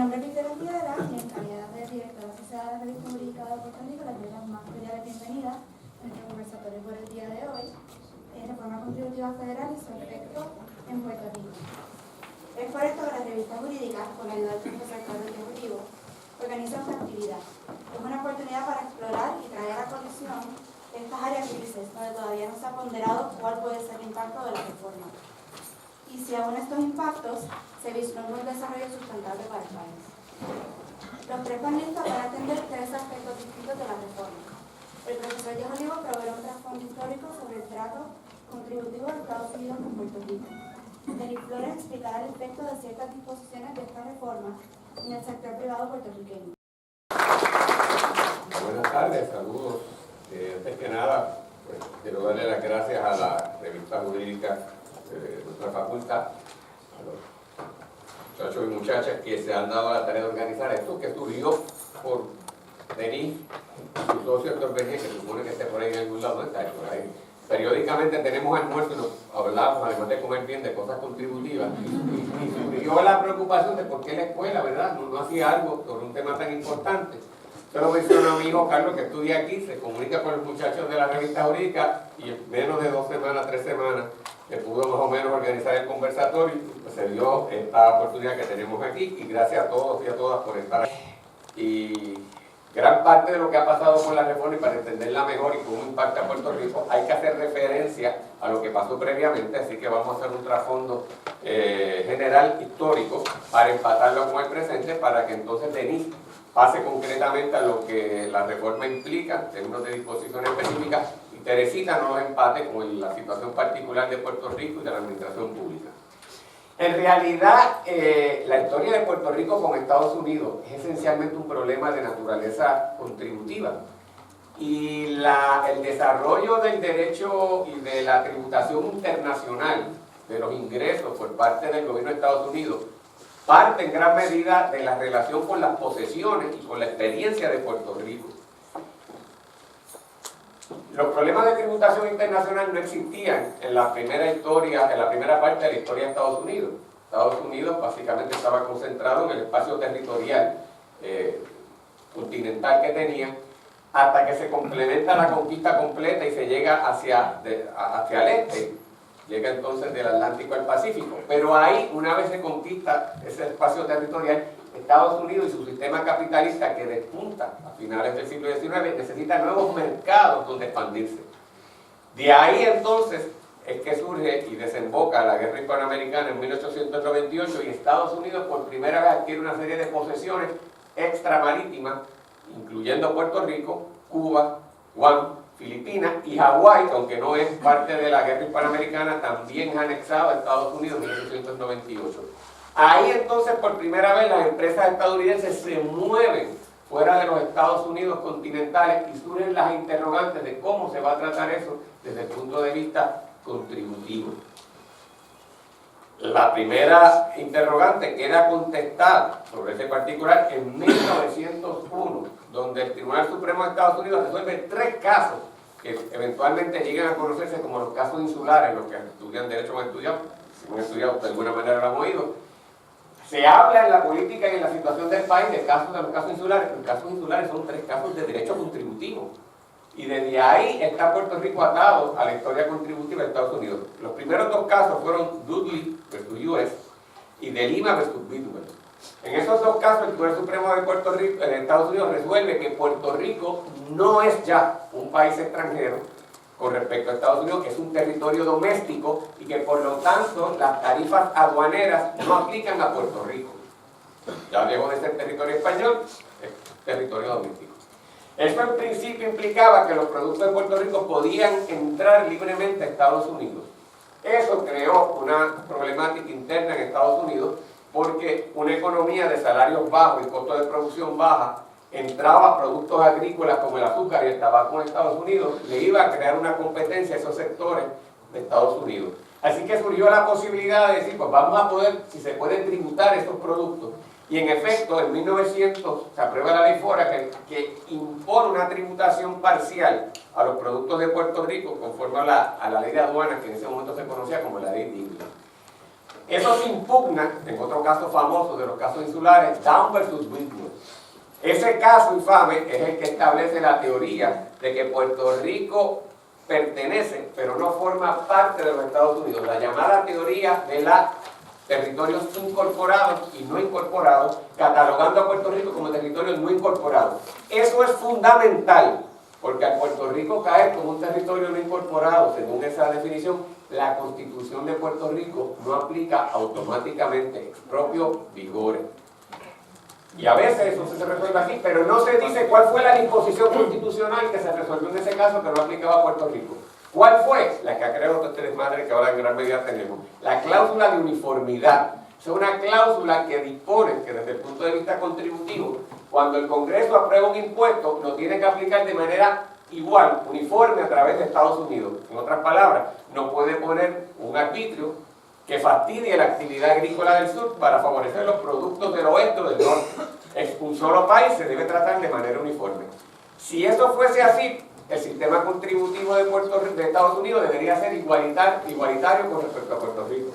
nombre es Victoria Piedra y en calidad de directora asociada de la Revista Jurídica de Puerto Rico les doy la más cordial bienvenida a nuestro conversatorio por el día de hoy, Reforma Contributiva Federal y su efecto en Puerto Rico. Es por esto que la Revista Jurídica, con la ayuda del profesor Carlos Ejecutivo, organiza esta actividad. Es una oportunidad para explorar y traer a colación estas áreas grises donde todavía no se ha ponderado cuál puede ser el impacto de la reforma. Y si aún estos impactos se vislumbra un desarrollo sustentable para el país. Los tres panelistas van a atender tres aspectos distintos de la reforma. El profesor Diego Olivo proveerá un trasfondo histórico sobre el trato contributivo de Estados Unidos con Puerto Rico. Denis Flores explicará el efecto de ciertas disposiciones de esta reforma en el sector privado puertorriqueño. Buenas tardes, saludos. Antes que nada, pues, quiero darle las gracias a la Revista Jurídica de nuestra facultad, a los muchachos y muchachas que se han dado la tarea de organizar esto, que surgió por Denis y su socio Héctor Berger, que supone que esté por ahí en algún lado, ¿no está? Por ahí. Periódicamente tenemos almuerzo y nos hablamos, además de comer bien, de cosas contributivas, y surgió la preocupación de por qué la escuela, ¿verdad?, no hacía algo sobre un tema tan importante. Yo lo menciono a mi hijo Carlos, que estudia aquí, se comunica con los muchachos de la Revista Jurídica y en menos de 2 semanas, 3 semanas, que pudo más o menos organizar el conversatorio, pues se dio esta oportunidad que tenemos aquí, y gracias a todos y a todas por estar aquí. Y gran parte de lo que ha pasado con la reforma, y para entenderla mejor y cómo impacta a Puerto Rico, hay que hacer referencia a lo que pasó previamente, así que vamos a hacer un trasfondo general histórico para empatarlo con el presente, para que entonces Denis pase concretamente a lo que la reforma implica en términos de disposiciones específicas, y Teresita nos empate con la situación particular de Puerto Rico y de la administración pública. En realidad, la historia de Puerto Rico con Estados Unidos es esencialmente un problema de naturaleza contributiva. Y el desarrollo del derecho y de la tributación internacional de los ingresos por parte del gobierno de Estados Unidos parte en gran medida de la relación con las posesiones y con la experiencia de Puerto Rico. Los problemas de tributación internacional no existían en la primera parte de la historia de Estados Unidos. Estados Unidos básicamente estaba concentrado en el espacio territorial continental que tenía, hasta que se complementa la conquista completa y se llega hacia el este. Llega entonces del Atlántico al Pacífico. Pero ahí, una vez se conquista ese espacio territorial, Estados Unidos y su sistema capitalista, que despunta a finales del siglo XIX, necesita nuevos mercados donde expandirse. De ahí entonces es que surge y desemboca la guerra hispanoamericana en 1898, y Estados Unidos por primera vez adquiere una serie de posesiones extramarítimas, incluyendo Puerto Rico, Cuba, Guam, Filipinas y Hawái, aunque no es parte de la guerra hispanoamericana, también es anexado a Estados Unidos en 1898. Ahí entonces por primera vez las empresas estadounidenses se mueven fuera de los Estados Unidos continentales, y surgen las interrogantes de cómo se va a tratar eso desde el punto de vista contributivo. La primera interrogante queda contestada sobre ese particular en 1901, donde el Tribunal Supremo de Estados Unidos resuelve 3 casos que eventualmente llegan a conocerse como los casos insulares. Los que estudian derecho han estudiado, si no han estudiado de alguna manera lo han oído. Se habla en la política y en la situación del país de los casos insulares. Los casos insulares son 3 casos de derecho contributivo. Y desde ahí está Puerto Rico atado a la historia contributiva de Estados Unidos. Los primeros 2 casos fueron Dudley versus US y de Lima versus Bidwell. En esos 2 casos, el Tribunal Supremo de Puerto Rico, en Estados Unidos, resuelve que Puerto Rico no es ya un país extranjero con respecto a Estados Unidos, que es un territorio doméstico, y que por lo tanto las tarifas aduaneras no aplican a Puerto Rico. Ya lejos de ser territorio español, es territorio doméstico. Eso en principio implicaba que los productos de Puerto Rico podían entrar libremente a Estados Unidos. Eso creó una problemática interna en Estados Unidos, porque una economía de salarios bajos y costos de producción baja entraba productos agrícolas como el azúcar y el tabaco en Estados Unidos, le iba a crear una competencia a esos sectores de Estados Unidos. Así que surgió la posibilidad de decir, pues vamos a poder, si se pueden tributar esos productos. Y en efecto, en 1900 se aprueba la ley FORA que impone una tributación parcial a los productos de Puerto Rico conforme a la ley de aduanas, que en ese momento se conocía como la ley DIGLA. Eso se impugna en otro caso famoso de los casos insulares, Down versus Whitworth. Ese caso infame es el que establece la teoría de que Puerto Rico pertenece, pero no forma parte de los Estados Unidos, la llamada teoría de los territorios incorporados y no incorporados, catalogando a Puerto Rico como territorio no incorporado. Eso es fundamental, porque al Puerto Rico caer como un territorio no incorporado, según esa definición, la Constitución de Puerto Rico no aplica automáticamente, expropio vigore. Y a veces eso se resuelve aquí, pero no se dice cuál fue la disposición constitucional que se resolvió en ese caso que no aplicaba a Puerto Rico. ¿Cuál fue? La que ha creado los tres madres que ahora en gran medida tenemos. La cláusula de uniformidad. Es una cláusula que dispone que desde el punto de vista contributivo, cuando el Congreso aprueba un impuesto, lo tiene que aplicar de manera igual, uniforme a través de Estados Unidos. En otras palabras, no puede poner un arbitrio que fastidie la actividad agrícola del sur para favorecer los productos del oeste o del norte. Es un solo país, se debe tratar de manera uniforme. Si eso fuese así, el sistema contributivo de Estados Unidos debería ser igualitario con respecto a Puerto Rico.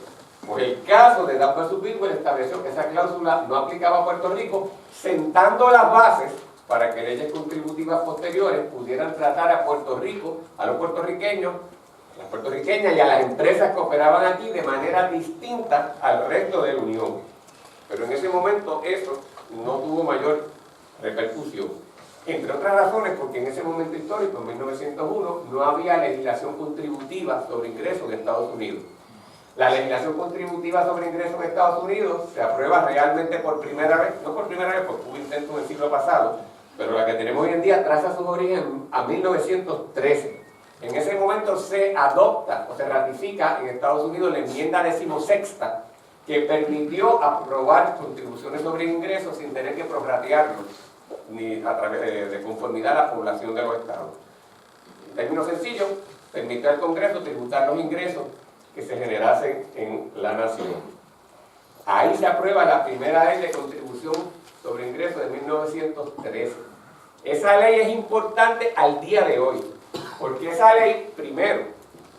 Pues el caso de Down versus Whitworth estableció que esa cláusula no aplicaba a Puerto Rico, sentando las bases para que leyes contributivas posteriores pudieran tratar a Puerto Rico, a los puertorriqueños, las puertorriqueñas y a las empresas que operaban aquí de manera distinta al resto de la Unión. Pero en ese momento eso no tuvo mayor repercusión. Entre otras razones porque en ese momento histórico, en 1901, no había legislación contributiva sobre ingresos en Estados Unidos. La legislación contributiva sobre ingresos en Estados Unidos se aprueba realmente por primera vez, no por primera vez porque hubo intentos en el siglo pasado, pero la que tenemos hoy en día traza sus orígenes a 1913. En ese momento se adopta o se ratifica en Estados Unidos la enmienda 16ª que permitió aprobar contribuciones sobre ingresos sin tener que prorratearlos ni a través de conformidad a la población de los estados. En términos sencillos, permitió al Congreso tributar los ingresos que se generasen en la nación. Ahí se aprueba la primera ley de contribución sobre ingresos de 1913. Esa ley es importante al día de hoy, porque esa ley, primero,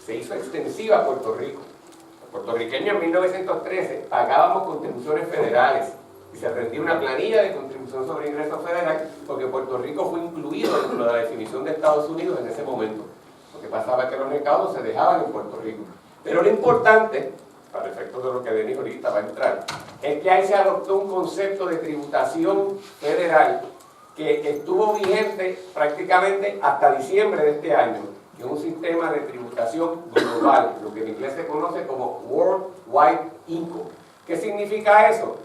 se hizo extensiva a Puerto Rico. Los puertorriqueños en 1913 pagábamos contribuciones federales y se rendía una planilla de contribución sobre ingresos federal porque Puerto Rico fue incluido dentro de la definición de Estados Unidos en ese momento. Lo que pasaba es que los recaudos se dejaban en Puerto Rico. Pero lo importante, para efectos de lo que Denis ahorita va a entrar, es que ahí se adoptó un concepto de tributación federal que estuvo vigente prácticamente hasta diciembre de este año, que es un sistema de tributación global, lo que en inglés se conoce como Worldwide Income. ¿Qué significa eso?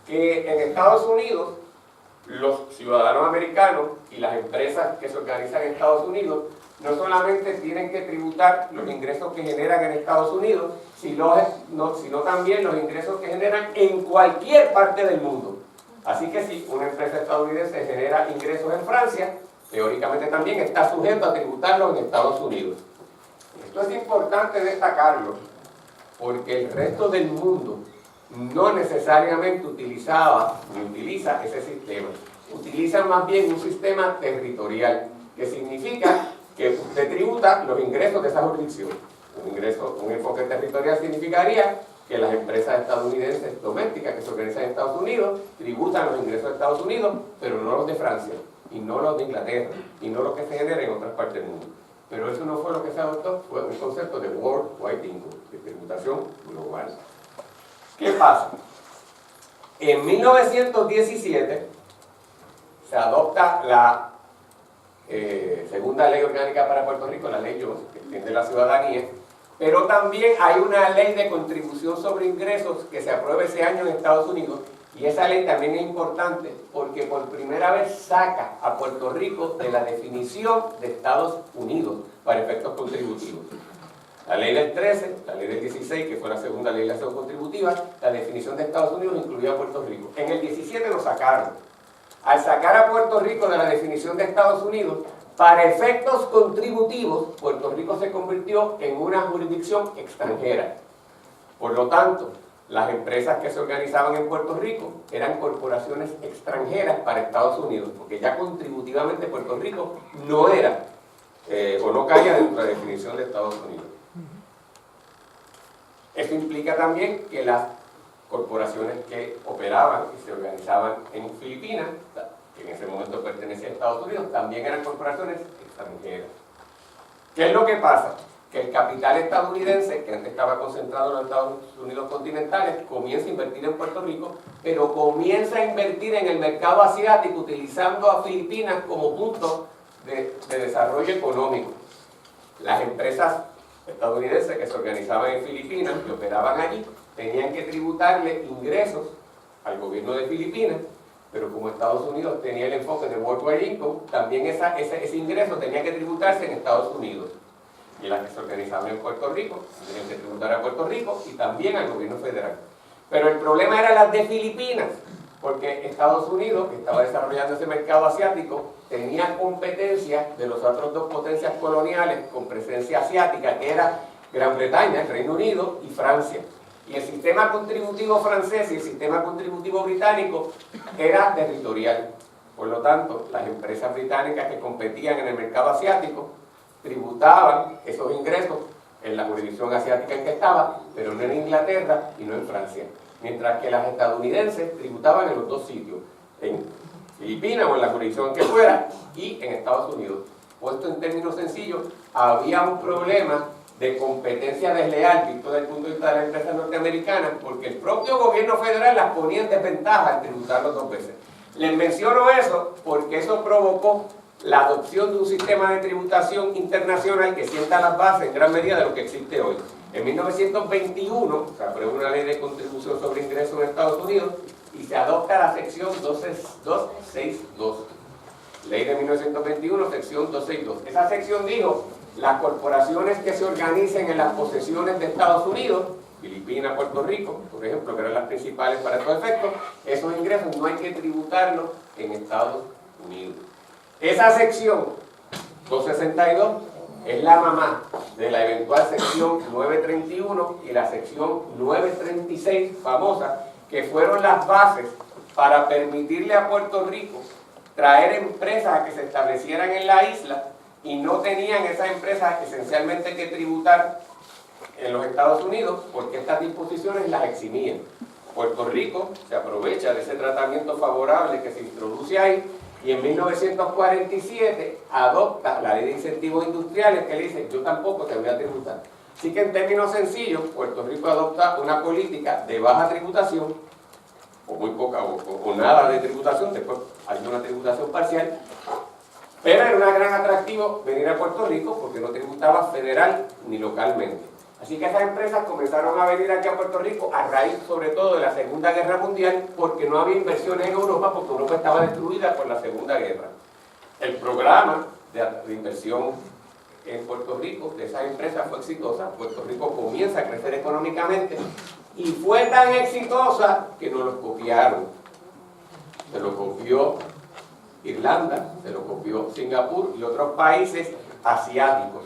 Que en Estados Unidos, los ciudadanos americanos y las empresas que se organizan en Estados Unidos no solamente tienen que tributar los ingresos que generan en Estados Unidos, sino también los ingresos que generan en cualquier parte del mundo. Así que si una empresa estadounidense genera ingresos en Francia, teóricamente también está sujeto a tributarlos en Estados Unidos. Esto es importante destacarlo, porque el resto del mundo no necesariamente utilizaba ni utiliza ese sistema. Utiliza más bien un sistema territorial, que significa que usted tributa los ingresos de esa jurisdicción. Un enfoque territorial significaría que las empresas estadounidenses domésticas que se organizan en Estados Unidos tributan los ingresos de Estados Unidos, pero no los de Francia, y no los de Inglaterra, y no los que se generan en otras partes del mundo. Pero eso no fue lo que se adoptó, fue un concepto de Worldwide Income, de tributación global. ¿Qué pasa? En 1917 se adopta la segunda ley orgánica para Puerto Rico, la ley Jones, que extiende la ciudadanía, pero también hay una ley de contribución sobre ingresos que se aprueba ese año en Estados Unidos, y esa ley también es importante porque por primera vez saca a Puerto Rico de la definición de Estados Unidos para efectos contributivos. La ley del 13, la ley del 16, que fue la segunda legislación contributiva, la definición de Estados Unidos incluía a Puerto Rico. En el 17 lo sacaron. Al sacar a Puerto Rico de la definición de Estados Unidos, para efectos contributivos, Puerto Rico se convirtió en una jurisdicción extranjera. Por lo tanto, las empresas que se organizaban en Puerto Rico eran corporaciones extranjeras para Estados Unidos, porque ya contributivamente Puerto Rico no era o no caía dentro de la definición de Estados Unidos. Esto implica también que las corporaciones que operaban y se organizaban en Filipinas, que en ese momento pertenecían a Estados Unidos, también eran corporaciones extranjeras. ¿Qué es lo que pasa? Que el capital estadounidense, que antes estaba concentrado en los Estados Unidos continentales, comienza a invertir en Puerto Rico, pero comienza a invertir en el mercado asiático utilizando a Filipinas como punto de desarrollo económico. Las empresas estadounidenses que se organizaban en Filipinas, que operaban allí, tenían que tributarle ingresos al gobierno de Filipinas, pero como Estados Unidos tenía el enfoque de Worldwide Income, también ese ingreso tenía que tributarse en Estados Unidos. Y las que se organizaban en Puerto Rico tenían que tributar a Puerto Rico y también al gobierno federal. Pero el problema era las de Filipinas, porque Estados Unidos, que estaba desarrollando ese mercado asiático, tenía competencia de los otros dos potencias coloniales con presencia asiática, que era Gran Bretaña, el Reino Unido y Francia. Y el sistema contributivo francés y el sistema contributivo británico era territorial. Por lo tanto, las empresas británicas que competían en el mercado asiático tributaban esos ingresos en la jurisdicción asiática en que estaba, pero no en Inglaterra y no en Francia. Mientras que las estadounidenses tributaban en los dos sitios, en Filipinas o en la jurisdicción que fuera, y en Estados Unidos. Puesto en términos sencillos, había un problema de competencia desleal visto desde el punto de vista de las empresas norteamericanas, porque el propio gobierno federal las ponía en desventaja al tributarlos dos veces. Les menciono eso porque eso provocó la adopción de un sistema de tributación internacional que sienta las bases en gran medida de lo que existe hoy. En 1921 se aprueba una ley de contribución sobre ingresos en Estados Unidos y se adopta la sección 262. Ley de 1921, sección 262. Esa sección dijo: las corporaciones que se organicen en las posesiones de Estados Unidos, Filipinas, Puerto Rico, por ejemplo, que eran las principales para estos efectos, esos ingresos no hay que tributarlos en Estados Unidos. Esa sección 262 es la mamá de la eventual sección 931 y la sección 936, famosa, que fueron las bases para permitirle a Puerto Rico traer empresas a que se establecieran en la isla y no tenían esas empresas esencialmente que tributar en los Estados Unidos porque estas disposiciones las eximían. Puerto Rico se aprovecha de ese tratamiento favorable que se introduce ahí y en 1947 adopta la ley de incentivos industriales que le dice: yo tampoco te voy a tributar. Así que en términos sencillos, Puerto Rico adopta una política de baja tributación, o muy poca o nada de tributación, después hay una tributación parcial, pero era un gran atractivo venir a Puerto Rico porque no tributaba federal ni localmente. Así que esas empresas comenzaron a venir aquí a Puerto Rico a raíz sobre todo de la Segunda Guerra Mundial, porque no había inversiones en Europa, porque Europa estaba destruida por la Segunda Guerra. El programa de inversión en Puerto Rico de esas empresas fue exitosa. Puerto Rico comienza a crecer económicamente y fue tan exitosa que nos los copiaron. Se lo copió Irlanda, se lo copió Singapur y otros países asiáticos.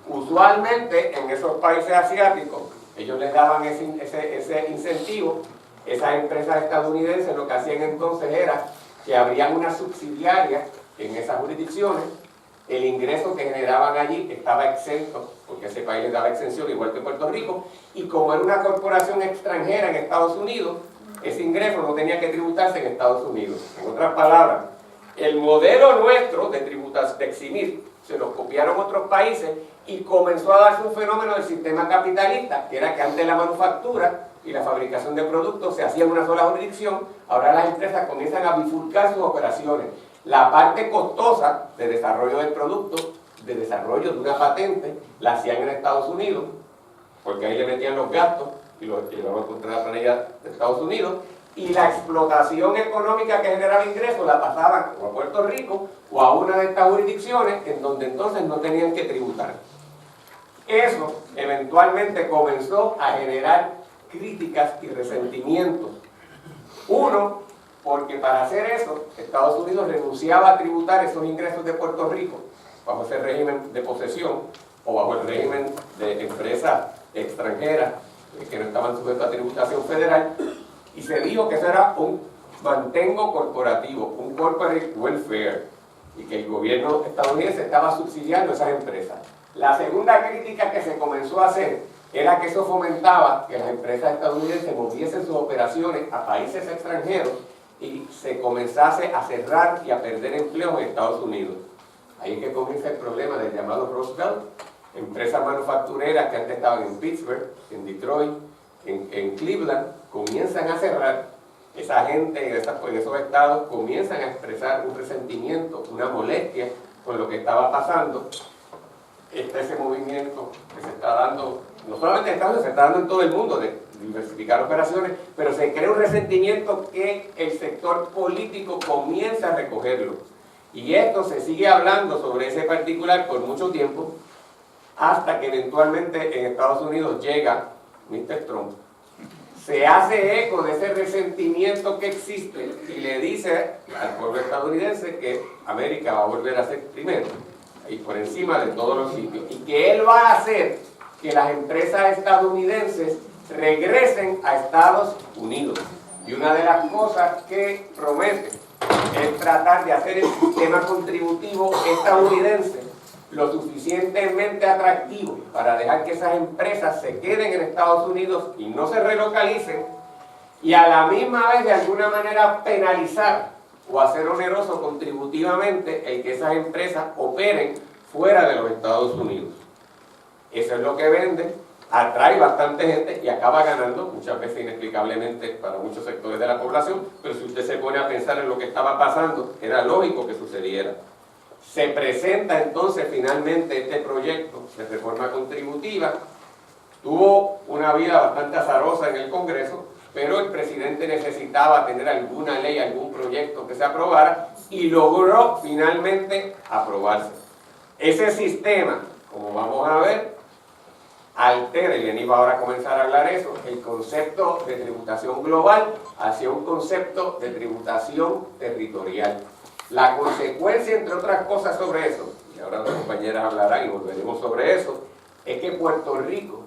Usualmente en esos países asiáticos ellos les daban ese incentivo. Esas empresas estadounidenses lo que hacían entonces era que abrían una subsidiaria en esas jurisdicciones. El ingreso que generaban allí estaba exento, porque ese país les daba exención igual que Puerto Rico, y como era una corporación extranjera en Estados Unidos, ese ingreso no tenía que tributarse en Estados Unidos. En otras palabras, el modelo nuestro de tributación, de eximir, se lo copiaron otros países y comenzó a darse un fenómeno del sistema capitalista, que era que antes la manufactura y la fabricación de productos se hacía en una sola jurisdicción. Ahora las empresas comienzan a bifurcar sus operaciones. La parte costosa de desarrollo del producto, de desarrollo de una patente, la hacían en Estados Unidos, porque ahí le metían los gastos y los llevaban contra la planilla de Estados Unidos, y la explotación económica que generaba ingresos la pasaban o a Puerto Rico o a una de estas jurisdicciones en donde entonces no tenían que tributar. Eso eventualmente comenzó a generar críticas y resentimientos. Uno, porque para hacer eso, Estados Unidos renunciaba a tributar esos ingresos de Puerto Rico bajo ese régimen de posesión o bajo el régimen de empresas extranjeras que no estaban sujetas a tributación federal, y se dijo que eso era un mantengo corporativo, un corporate welfare, y que el gobierno estadounidense estaba subsidiando esas empresas. La segunda crítica que se comenzó a hacer era que eso fomentaba que las empresas estadounidenses moviesen sus operaciones a países extranjeros y se comenzase a cerrar y a perder empleos en Estados Unidos. Ahí es que comienza el problema del llamado Rust Belt. Empresas manufactureras que antes estaban en Pittsburgh, en Detroit, en Cleveland, comienzan a cerrar. Esa gente en esos estados comienzan a expresar un resentimiento, una molestia con lo que estaba pasando. Ese movimiento que se está dando, no solamente en Estados Unidos, se está dando en todo el mundo, de diversificar operaciones, pero se crea un resentimiento que el sector político comienza a recogerlo. Y esto se sigue hablando sobre ese particular por mucho tiempo, hasta que eventualmente en Estados Unidos llega Mr. Trump. Se hace eco de ese resentimiento que existe y le dice al pueblo estadounidense que América va a volver a ser primero y por encima de todos los sitios, y que él va a hacer que las empresas estadounidenses regresen a Estados Unidos. Y una de las cosas que promete es tratar de hacer el sistema contributivo estadounidense lo suficientemente atractivo para dejar que esas empresas se queden en Estados Unidos y no se relocalicen, y a la misma vez de alguna manera penalizar o hacer oneroso contributivamente el que esas empresas operen fuera de los Estados Unidos. Eso es lo que vende, atrae bastante gente y acaba ganando, muchas veces inexplicablemente para muchos sectores de la población, pero si usted se pone a pensar en lo que estaba pasando, era lógico que sucediera. Se presenta entonces finalmente este proyecto de reforma contributiva. Tuvo una vida bastante azarosa en el Congreso, pero el presidente necesitaba tener alguna ley, algún proyecto que se aprobara, y logró finalmente aprobarse. Ese sistema, como vamos a ver, altera, y Lenín va ahora a comenzar a hablar eso, el concepto de tributación global hacia un concepto de tributación territorial. La consecuencia, entre otras cosas, sobre eso, y ahora las compañeras hablarán y volveremos sobre eso, es que Puerto Rico,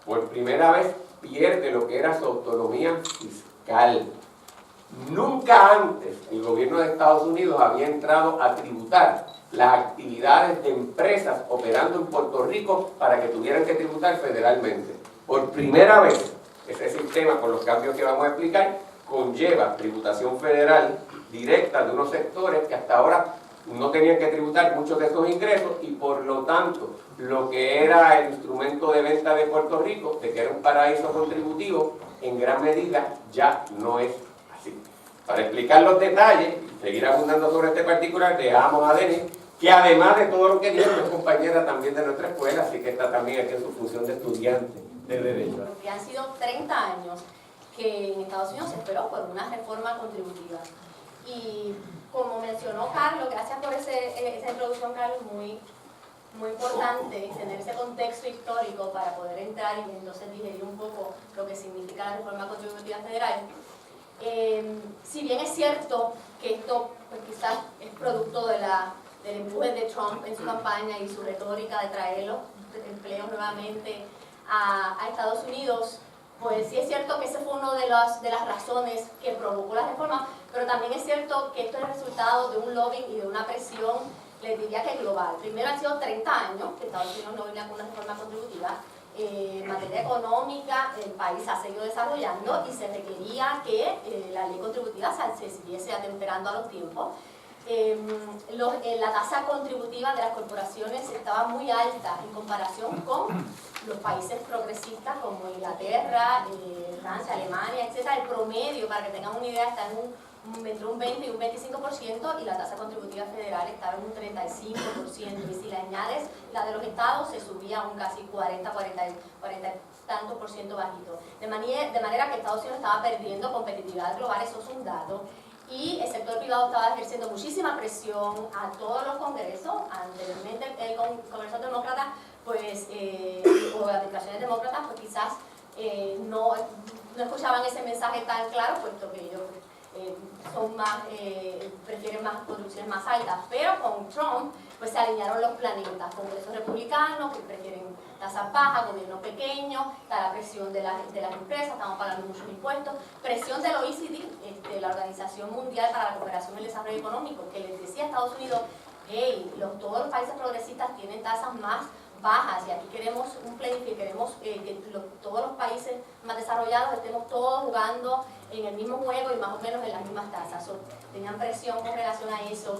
por primera vez, pierde lo que era su autonomía fiscal. Nunca antes el gobierno de Estados Unidos había entrado a tributar las actividades de empresas operando en Puerto Rico para que tuvieran que tributar federalmente. Por primera vez, ese sistema, con los cambios que vamos a explicar, conlleva tributación federal directa de unos sectores que hasta ahora no tenían que tributar muchos de esos ingresos, y por lo tanto lo que era el instrumento de venta de Puerto Rico, de que era un paraíso contributivo, en gran medida ya no es así. Para explicar los detalles y seguir abundando sobre este particular, dejamos a Denis, que además de todo lo que dijo, es compañera también de nuestra escuela, así que está también aquí en su función de estudiante de Derecho. Porque han sido 30 años que en Estados Unidos se esperó por una reforma contributiva. Y como mencionó Carlos, gracias por esa introducción, Carlos, muy importante tener ese contexto histórico para poder entrar y entonces digerir un poco lo que significa la reforma contributiva federal. Si bien es cierto que esto pues, quizás es producto del empuje de Trump en su campaña y su retórica de traer los empleos nuevamente a Estados Unidos, pues sí es cierto que ese fue una de las razones que provocó la reforma, pero también es cierto que esto es el resultado de un lobbying y de una presión, les diría que global. Primero han sido 30 años que Estados Unidos no venía con una reforma contributiva. En materia económica, el país ha seguido desarrollando y se requería que la ley contributiva se siguiese atemperando a los tiempos. La tasa contributiva de las corporaciones estaba muy alta en comparación con los países progresistas como Inglaterra, Francia, Alemania, etc. El promedio, para que tengan una idea, está entre un 20 y un 25%, y la tasa contributiva federal estaba en un 35%, y si le añades la de los estados se subía a un casi 40 tanto por ciento bajito. De manera que Estados Unidos estaba perdiendo competitividad global, eso es un dato. Y el sector privado estaba ejerciendo muchísima presión a todos los congresos. Anteriormente el Congreso demócrata, pues, o las administraciones demócratas, pues quizás no escuchaban ese mensaje tan claro, puesto que ellos prefieren más contribuciones más altas. Pero con Trump, pues se alinearon los planetas. Congresos republicanos que prefieren tasas bajas, gobierno pequeño, está la presión de las empresas, estamos pagando muchos impuestos, presión del OECD, la Organización Mundial para la Cooperación y el Desarrollo Económico, que les decía a Estados Unidos, hey, todos los países progresistas tienen tasas más bajas, y aquí queremos un playing field, queremos que todos los países más desarrollados estemos todos jugando en el mismo juego y más o menos en las mismas tasas. Tenían presión con relación a eso.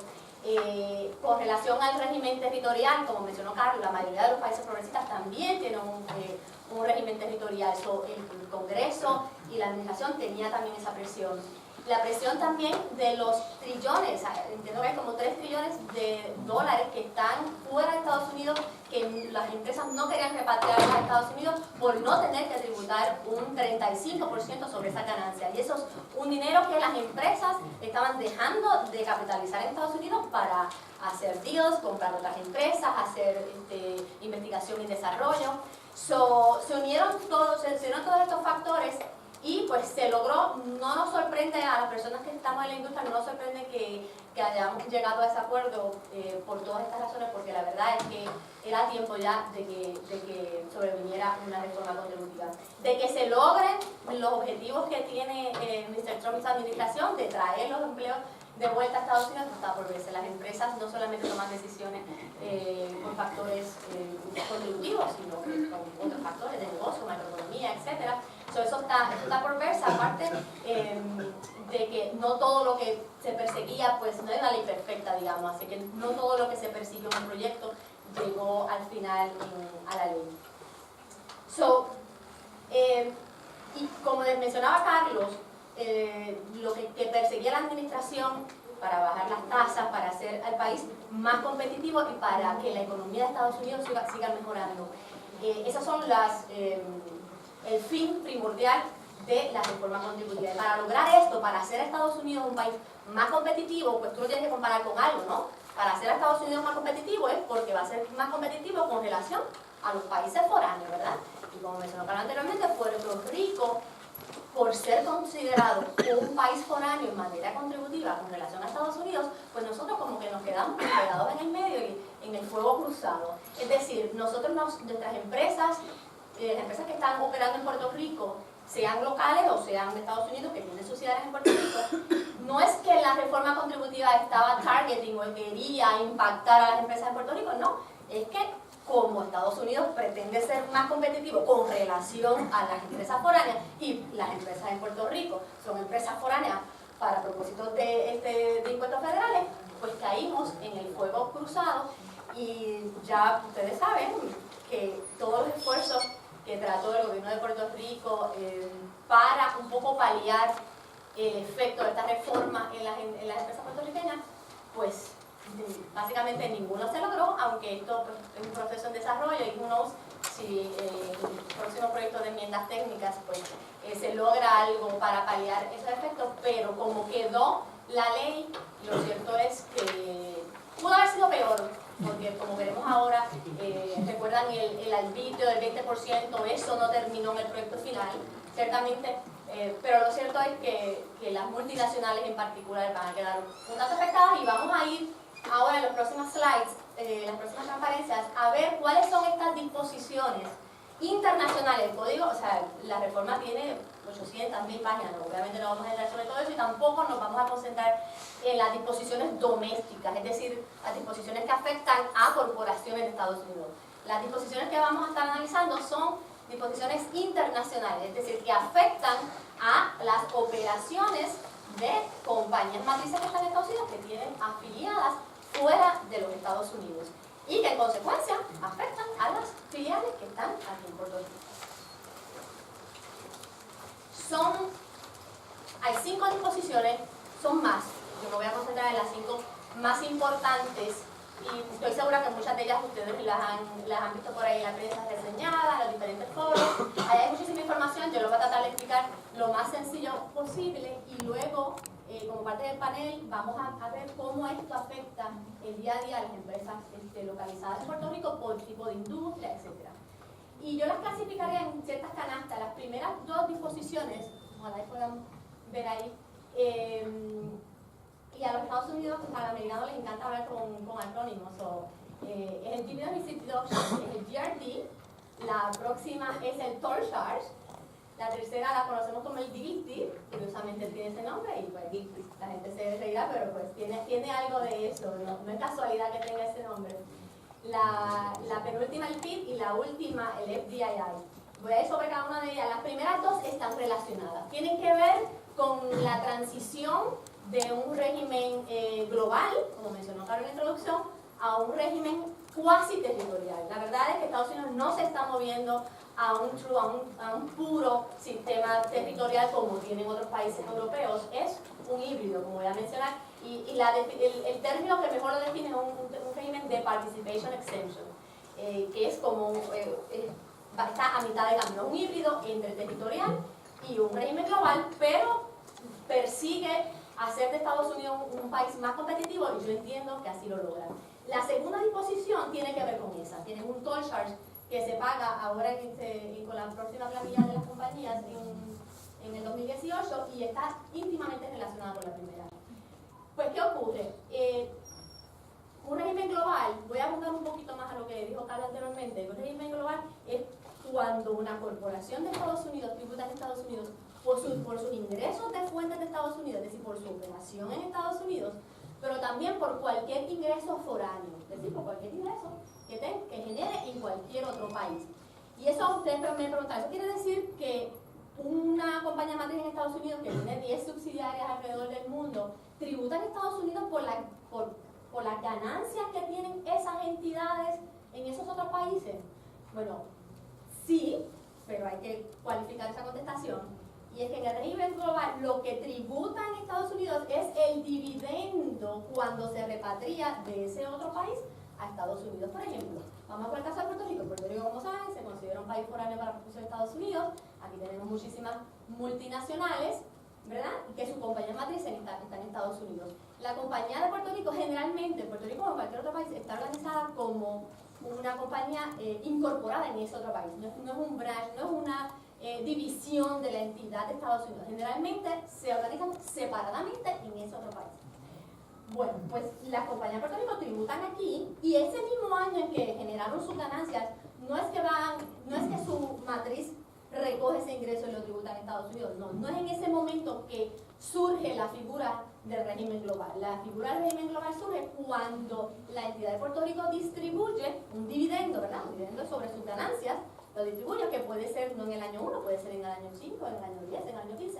Con relación al régimen territorial, como mencionó Carlos, la mayoría de los países progresistas también tienen un régimen territorial. El Congreso y la administración tenía también esa presión. La presión también de los trillones, entiendo que hay como 3 trillones de dólares que están fuera de Estados Unidos, que las empresas no querían repatriar a Estados Unidos por no tener que tributar un 35% sobre esa ganancia. Y eso es un dinero que las empresas estaban dejando de capitalizar en Estados Unidos para hacer deals, comprar otras empresas, hacer investigación y desarrollo. Se unieron todos estos factores. Y pues se logró, no nos sorprende a las personas que estamos en la industria, no nos sorprende que hayamos llegado a ese acuerdo por todas estas razones, porque la verdad es que era tiempo ya de que sobreviniera una reforma contributiva. De que se logren los objetivos que tiene Mr. Trump y su administración de traer los empleos de vuelta a Estados Unidos, está por verse. Las empresas no solamente toman decisiones con factores contributivos, sino con otros factores de negocio, macroeconomía, etc. Eso está por verse, aparte de que no todo lo que se perseguía, pues no era la ley perfecta, digamos, así que no todo lo que se persiguió en un proyecto llegó al final a la ley. Y como les mencionaba Carlos, lo que perseguía la administración para bajar las tasas, para hacer al país más competitivo y para que la economía de Estados Unidos siga mejorando. Esas son el fin primordial de la reforma contributiva. Y para lograr esto, para hacer a Estados Unidos un país más competitivo, pues tú lo tienes que comparar con algo, ¿no? Para hacer a Estados Unidos más competitivo es porque va a ser más competitivo con relación a los países foráneos, ¿verdad? Y como mencionó Carlos anteriormente, Puerto Rico, por ser considerado un país foráneo en materia contributiva con relación a Estados Unidos, pues nosotros como que nos quedamos pegados en el medio y en el fuego cruzado. Es decir, nuestras empresas, las empresas que están operando en Puerto Rico, sean locales o sean de Estados Unidos, que tienen sus ciudades en Puerto Rico, no es que la reforma contributiva estaba targeting o quería impactar a las empresas en Puerto Rico, no, es que como Estados Unidos pretende ser más competitivo con relación a las empresas foráneas y las empresas en Puerto Rico son empresas foráneas para propósitos de impuestos federales, pues caímos en el fuego cruzado y ya ustedes saben que todos los esfuerzos que trató el gobierno de Puerto Rico para un poco paliar el efecto de esta reforma en las empresas puertorriqueñas, pues básicamente ninguno se logró, aunque esto pues, es un proceso en desarrollo y who knows si el próximo proyecto de enmiendas técnicas pues, se logra algo para paliar esos efectos, pero como quedó la ley, lo cierto es que pudo haber sido peor, porque como veremos ahora, recuerdan el arbitrio del 20%, eso no terminó en el proyecto final, ciertamente, pero lo cierto es que las multinacionales en particular van a quedar un tanto afectadas y vamos a ir ahora en los próximos slides, las próximas transparencias, a ver cuáles son estas disposiciones internacionales. El código, o sea, la reforma tiene 800.000 páginas, obviamente no vamos a entrar sobre todo eso y tampoco nos vamos a concentrar en las disposiciones domésticas, es decir, las disposiciones que afectan a corporaciones de Estados Unidos. Las disposiciones que vamos a estar analizando son disposiciones internacionales, es decir, que afectan a las operaciones de compañías matrices que están en Estados Unidos que tienen afiliadas fuera de los Estados Unidos y que en consecuencia afectan a las filiales que están aquí en Puerto Rico. Hay 5 disposiciones, son más, yo me voy a concentrar en las 5 más importantes y estoy segura que muchas de ellas ustedes las han visto por ahí en la prensa reseñada, en los diferentes foros. Ahí hay muchísima información, yo lo voy a tratar de explicar lo más sencillo posible y luego, como parte del panel, vamos a ver cómo esto afecta el día a día a las empresas localizadas en Puerto Rico por tipo de industria, etc. Y yo las clasificaría en ciertas canastas. Las primeras 2 disposiciones, ojalá puedan ver ahí, y a los Estados Unidos, a los americanos les encanta hablar con acrónimos. Es el Dividend Receipt Deduction, es el DRD, la próxima es el Toll Charge, la tercera la conocemos como el DILT, curiosamente tiene ese nombre y pues la gente se reirá, pero pues tiene algo de eso, no es casualidad que tenga ese nombre. la penúltima el PIB y la última el FDII. Voy a ir sobre cada una de ellas. Las primeras dos están relacionadas. Tienen que ver con la transición de un régimen global, como mencionó Carlos en la introducción, a un régimen cuasi territorial. La verdad es que Estados Unidos no se está moviendo a un puro sistema territorial como tienen otros países europeos. Es un híbrido, como voy a mencionar, y el término que mejor lo define es un régimen de Participation Exemption, que es como está a mitad de camino, un híbrido entre territorial y un régimen global, pero persigue hacer de Estados Unidos un país más competitivo, y yo entiendo que así lo logran. La segunda disposición tiene que ver con esa. Tienen un toll charge que se paga ahora con la próxima planilla de las compañías en el 2018, y está íntimamente relacionada con la primera. Pues, ¿qué ocurre? Un régimen global, voy a abundar un poquito más a lo que dijo Carlos anteriormente. Un régimen global es cuando una corporación de Estados Unidos tributa en Estados Unidos por sus ingresos de fuentes de Estados Unidos, es decir, por su operación en Estados Unidos, pero también por cualquier ingreso foráneo, es decir, por cualquier ingreso que genere en cualquier otro país. Y eso ustedes me preguntan, ¿eso quiere decir que una compañía matriz en Estados Unidos que tiene 10 subsidiarias alrededor del mundo tributa en Estados Unidos por las ganancias que tienen esas entidades en esos otros países? Bueno, sí, pero hay que cualificar esa contestación. Y es que en el régimen global lo que tributa en Estados Unidos es el dividendo cuando se repatria de ese otro país a Estados Unidos. Por ejemplo, vamos a ver el caso de Puerto Rico. Puerto Rico, como saben, se considera un país foráneo para propósitos de Estados Unidos. Aquí tenemos muchísimas multinacionales, ¿verdad? Y que sus compañías matrices están en Estados Unidos. La compañía de Puerto Rico, generalmente, Puerto Rico o cualquier otro país, está organizada como una compañía incorporada en ese otro país. No es un branch, no es una división de la entidad de Estados Unidos. Generalmente se organizan separadamente en ese otro país. Bueno, pues las compañías de Puerto Rico tributan aquí, y ese mismo año en que generaron sus ganancias, no es que su matriz recoge ese ingreso y lo tributan en Estados Unidos. No es en ese momento que surge la figura del régimen global. La figura del régimen global surge cuando la entidad de Puerto Rico distribuye un dividendo, ¿verdad? Un dividendo sobre sus ganancias, lo distribuye, que puede ser no en el año 1, puede ser en el año 5, en el año 10, en el año 15.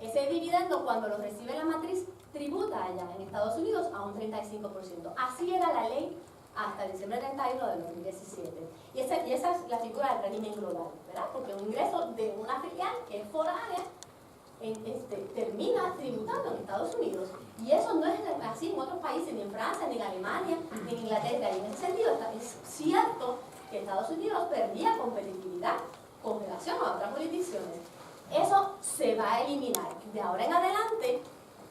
Ese dividendo, cuando lo recibe la matriz, tributa allá en Estados Unidos a un 35%. Así era la ley hasta diciembre 31 de 2017. Y esa es la figura del régimen global, ¿verdad? Porque un ingreso de una filial que es foránea termina tributando en Estados Unidos. Y eso no es así en otros países, ni en Francia, ni en Alemania, ni en Inglaterra. Y en ese sentido es cierto que Estados Unidos perdía competitividad con relación a otras jurisdicciones. Eso se va a eliminar. De ahora en adelante,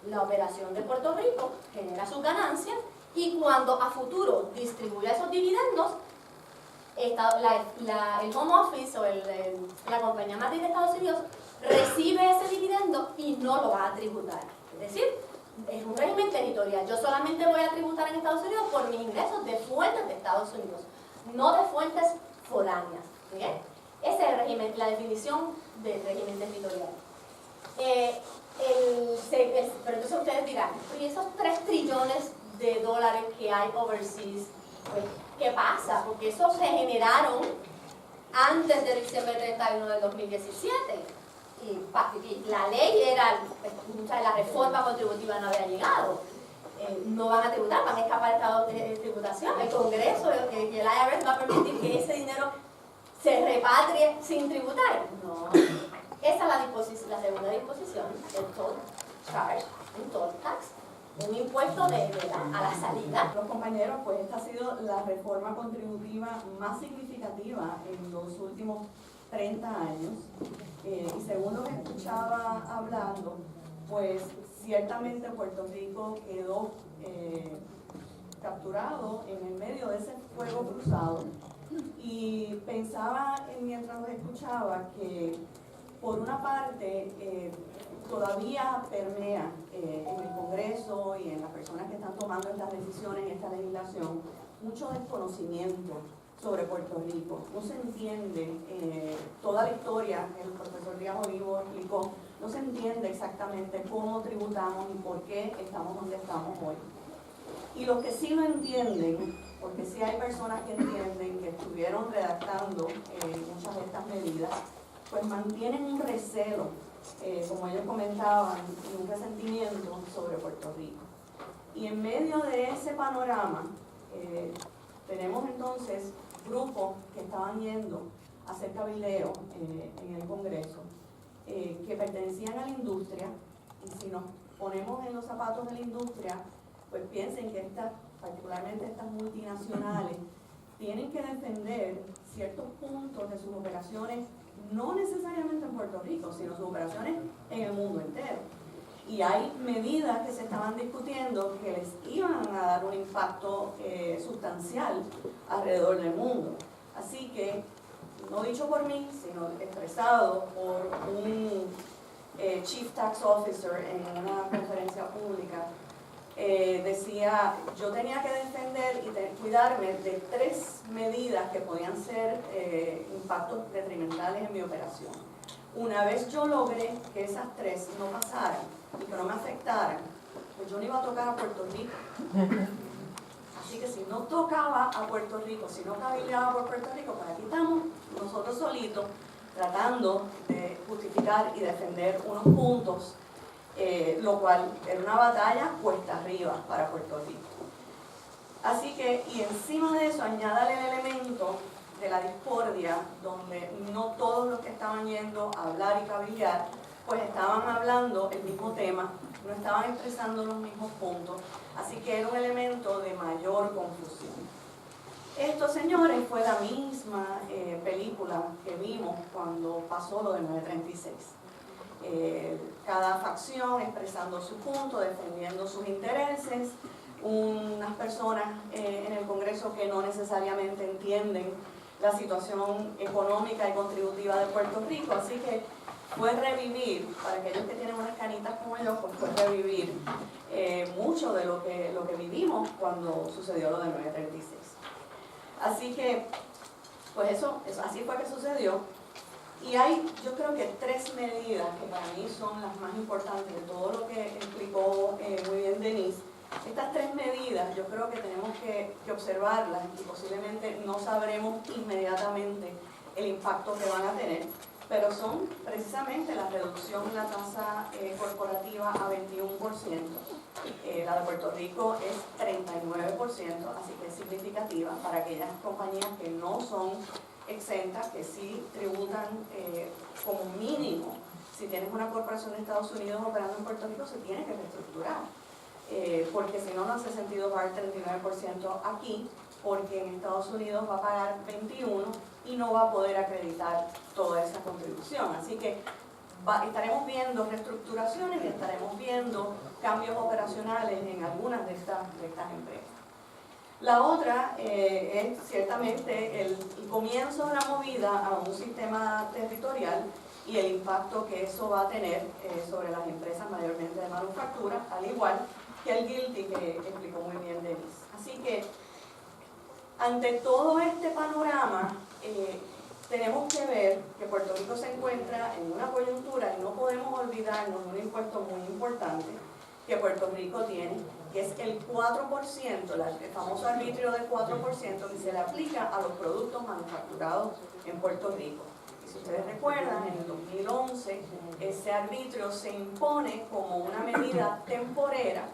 la operación de Puerto Rico genera sus ganancias, y cuando a futuro distribuya esos dividendos, el home office o la compañía matriz de Estados Unidos recibe ese dividendo y no lo va a tributar. Es decir, es un régimen territorial. Yo solamente voy a tributar en Estados Unidos por mis ingresos de fuentes de Estados Unidos, no de fuentes foráneas. ¿Bien? Esa es el régimen, la definición del régimen territorial. Pero entonces ustedes dirán, ¿y esos 3 trillones de dólares que hay overseas, pues, qué pasa? Porque esos se generaron antes de diciembre 31 del 2017. Y la ley era, la reforma contributiva no había llegado. No van a tributar, van a escapar del estado de tributación. El Congreso y el IRS va a permitir que ese dinero se repatrie sin tributar. No. Esa es la segunda disposición, el toll charge, un toll tax, un impuesto a la salida. Los compañeros, pues esta ha sido la reforma contributiva más significativa en los últimos 30 años. Y según lo que escuchaba hablando, pues ciertamente Puerto Rico quedó capturado en el medio de ese fuego cruzado, y pensaba mientras los escuchaba que por una parte todavía permea en el Congreso y en las personas que están tomando estas decisiones y esta legislación mucho desconocimiento sobre Puerto Rico. No se entiende toda la historia, el profesor Díaz Olivo explicó, no se entiende exactamente cómo tributamos y por qué estamos donde estamos hoy. Y los que sí lo entienden, porque sí hay personas que entienden, que estuvieron redactando muchas de estas medidas, pues mantienen un recelo, como ellos comentaban, y un resentimiento sobre Puerto Rico. Y en medio de ese panorama, tenemos entonces grupos que estaban yendo a hacer cabildeo en el Congreso, que pertenecían a la industria, y si nos ponemos en los zapatos de la industria, pues piensen que particularmente estas multinacionales, tienen que defender ciertos puntos de sus operaciones, no necesariamente en Puerto Rico, sino sus operaciones en el mundo entero. Y hay medidas que se estaban discutiendo que les iban a dar un impacto sustancial alrededor del mundo. Así que, no dicho por mí, sino expresado por un Chief Tax Officer en una conferencia pública, decía, yo tenía que defender y cuidarme de 3 medidas que podían ser impactos detrimentales en mi operación. Una vez yo logré que esas 3 no pasaran y que no me afectaran, pues yo no iba a tocar a Puerto Rico. Así que si no tocaba a Puerto Rico, si no cabildeaba por Puerto Rico, pues aquí estamos nosotros solitos tratando de justificar y defender unos puntos, lo cual era una batalla cuesta arriba para Puerto Rico. Así que, y encima de eso, añádale el elemento de la discordia, donde no todos los que estaban yendo a hablar y cabildear, pues estaban hablando el mismo tema, no estaban expresando los mismos puntos, así que era un elemento de mayor confusión. Esto, señores, fue la misma película que vimos cuando pasó lo de 936. Cada facción expresando su punto, defendiendo sus intereses, unas personas en el Congreso que no necesariamente entienden la situación económica y contributiva de Puerto Rico, así que fue revivir, para aquellos que tienen unas canitas como yo, pues fue revivir mucho de lo que vivimos cuando sucedió lo de 936. Así que, pues eso así fue que sucedió. Y hay, yo creo que 3 medidas que para mí son las más importantes de todo lo que explicó muy bien Denise. Estas 3 medidas yo creo que tenemos que observarlas y posiblemente no sabremos inmediatamente el impacto que van a tener, pero son precisamente la reducción de la tasa corporativa a 21%. La de Puerto Rico es 39%, así que es significativa para aquellas compañías que no son exentas, que sí tributan como mínimo. Si tienes una corporación de Estados Unidos operando en Puerto Rico, se tiene que reestructurar, porque si no, no hace sentido pagar 39% aquí, porque en Estados Unidos va a pagar 21% y no va a poder acreditar toda esa contribución. Así que estaremos viendo reestructuraciones y estaremos viendo cambios operacionales en algunas de estas empresas. La otra es ciertamente el comienzo de la movida a un sistema territorial y el impacto que eso va a tener sobre las empresas mayormente de manufactura, al igual que el GILTI que explicó muy bien Denise. Así que, ante todo este panorama, tenemos que ver que Puerto Rico se encuentra en una coyuntura y no podemos olvidarnos de un impuesto muy importante que Puerto Rico tiene, que es el 4%, el famoso arbitrio del 4% que se le aplica a los productos manufacturados en Puerto Rico. Y si ustedes recuerdan, en el 2011 ese arbitrio se impone como una medida temporera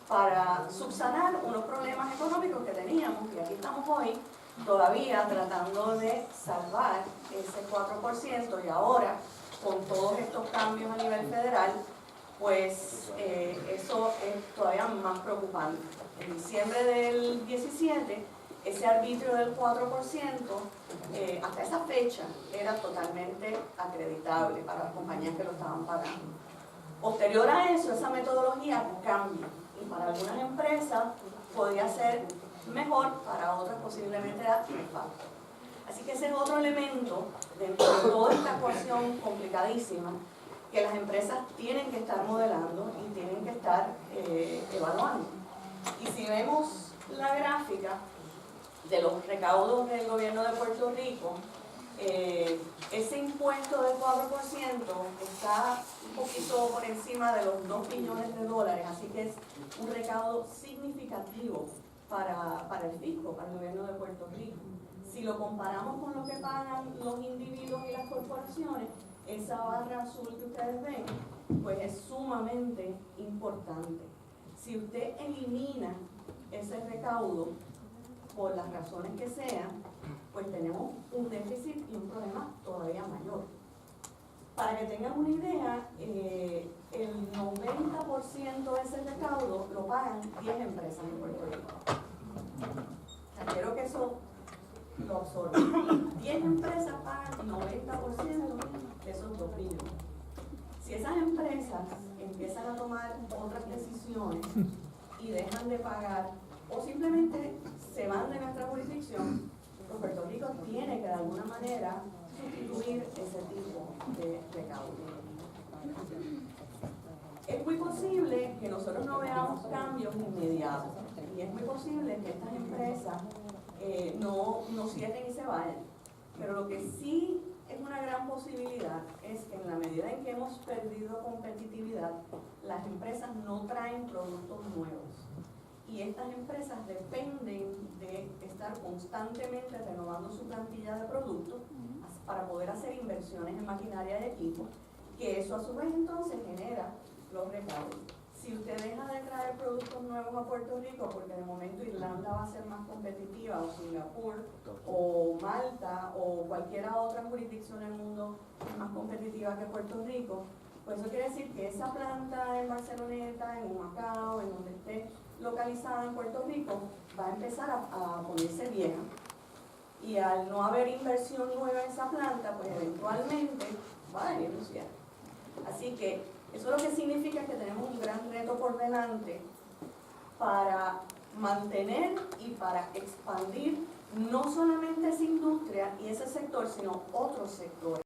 para subsanar unos problemas económicos que teníamos, y aquí estamos hoy todavía tratando de salvar ese 4%, y ahora con todos estos cambios a nivel federal, pues eso es todavía más preocupante. En diciembre del 17, ese arbitrio del 4%, hasta esa fecha, era totalmente acreditable para las compañías que lo estaban pagando. Posterior a eso, esa metodología cambia, y para algunas empresas podría ser mejor, para otras posiblemente era nefasto. Así que ese es otro elemento dentro de toda esta ecuación complicadísima que las empresas tienen que estar modelando y tienen que estar evaluando. Y si vemos la gráfica de los recaudos del gobierno de Puerto Rico, Ese impuesto del 4% está un poquito por encima de los 2 billones de dólares, así que es un recaudo significativo para el fisco, para el gobierno de Puerto Rico. Si lo comparamos con lo que pagan los individuos y las corporaciones, esa barra azul que ustedes ven, pues es sumamente importante. Si usted elimina ese recaudo, por las razones que sean, pues tenemos un déficit y un problema todavía mayor. Para que tengan una idea, el 90% de ese recaudo lo pagan 10 empresas en Puerto Rico. Quiero que eso lo absorban. 10 empresas pagan 90% de esos 2 billones. Si esas empresas empiezan a tomar otras decisiones y dejan de pagar o simplemente se van de nuestra jurisdicción, pues Puerto Rico tiene que de alguna manera sustituir ese tipo de recaudo. Es muy posible que nosotros no veamos cambios inmediatos y es muy posible que estas empresas no cierren y se vayan, pero lo que sí es una gran posibilidad es que en la medida en que hemos perdido competitividad, las empresas no traen productos nuevos. Y estas empresas dependen de estar constantemente renovando su plantilla de productos para poder hacer inversiones en maquinaria y equipo, que eso a su vez entonces genera los recaudos. Si usted deja de traer productos nuevos a Puerto Rico, porque de momento Irlanda va a ser más competitiva, o Singapur, o Malta, o cualquier otra jurisdicción del mundo más competitiva que Puerto Rico, pues eso quiere decir que esa planta en Barceloneta, en Humacao, en donde esté localizada en Puerto Rico, va a empezar a ponerse vieja. Y al no haber inversión nueva en esa planta, pues eventualmente va a venir un cierre. Así que eso lo que significa es que tenemos un gran reto por delante para mantener y para expandir no solamente esa industria y ese sector, sino otros sectores.